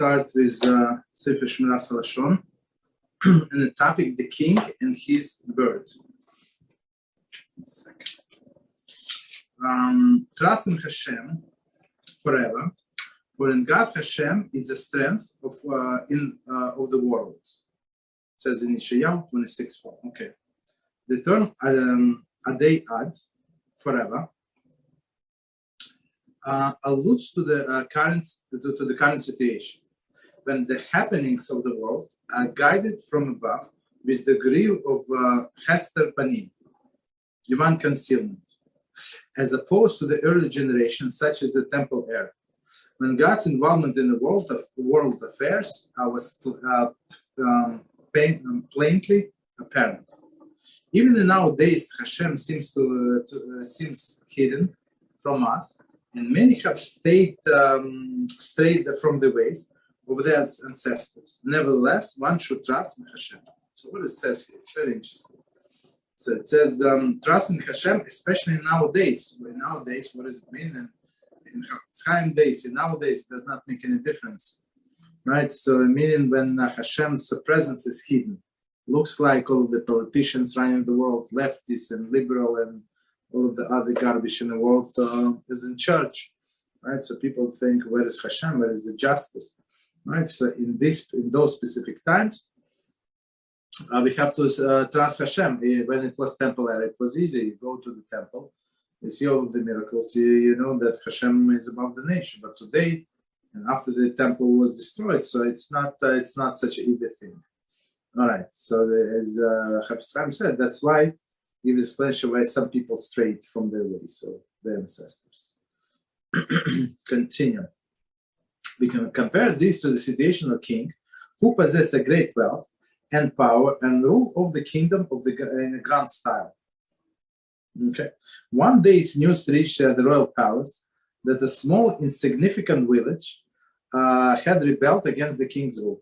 start with Sefer Shmiras Haloshon and the topic, the king and his bird. Trust in Hashem forever, for in God Hashem is the strength of the world. It says in Yeshayahu 26:4. Okay. The term Adei Ad, forever, alludes to the current situation, when the happenings of the world are guided from above with degree of Hester Panim, divine concealment, as opposed to the early generations such as the temple era, when God's involvement in the world affairs was plainly apparent. Even nowadays, Hashem seems hidden from us, and many have strayed from the ways of their ancestors. Nevertheless, one should trust in Hashem. So what it says here, it's very interesting. So it says, trust in Hashem, especially nowadays. Nowadays, what does it mean? And in Chofetz Chaim days, nowadays, it does not make any difference. Right? So meaning when Hashem's presence is hidden. Looks like all of the politicians running the world, leftists and liberal and all of the other garbage in the world is in charge, right? So people think, where is Hashem? Where is the justice, right? So in those specific times, we have to trust Hashem. When it was temple era, it was easy. You go to the temple, you see all of the miracles, you know that Hashem is above the nation. But today, and after the temple was destroyed, so it's not such an easy thing. All right. So as Chofetz Chaim said, that's why give explanation why some people strayed from their ways of their ancestors. Continue. We can compare this to the situation of a king who possessed a great wealth and power and rule of the kingdom in a grand style. Okay. One day's news reached the royal palace that a small, insignificant village had rebelled against the king's rule.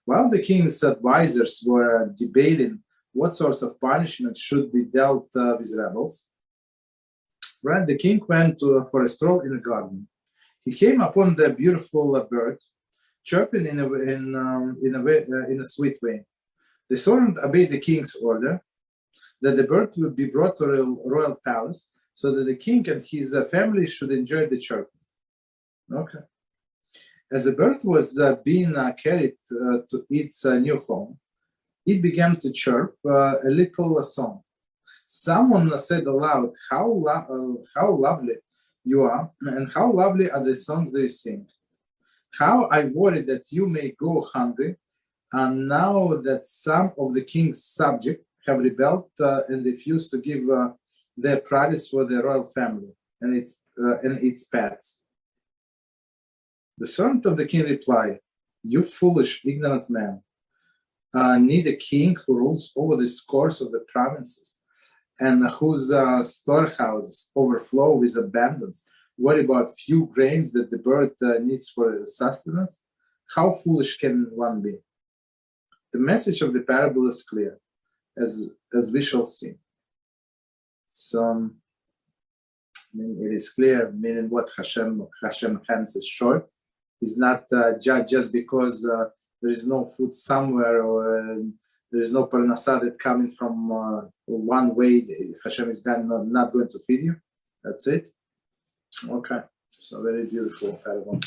While the king's advisors were debating what sorts of punishment should be dealt with rebels, right, the king went for a stroll in a garden. He came upon the beautiful bird, chirping in a sweet way. The servant obeyed the king's order that the bird would be brought to the royal palace so that the king and his family should enjoy the chirping. Okay. As the bird was being carried to its new home, it began to chirp a little song. Someone said aloud, how lovely you are, and how lovely are the songs they sing. How I worry that you may go hungry, and now that some of the king's subjects have rebelled and refused to give their produce for the royal family and its pets. The servant of the king replied, you foolish, ignorant man, need a king who rules over the scores of the provinces and whose storehouses overflow with abundance. What about few grains that the bird needs for sustenance? How foolish can one be? The message of the parable is clear, as we shall see. So, it is clear, meaning what Hashem hands is short. Is not just because there is no food somewhere or there is no Parnasa that coming from one way. Hashem is not going to feed you. That's it. Okay. So very beautiful parable.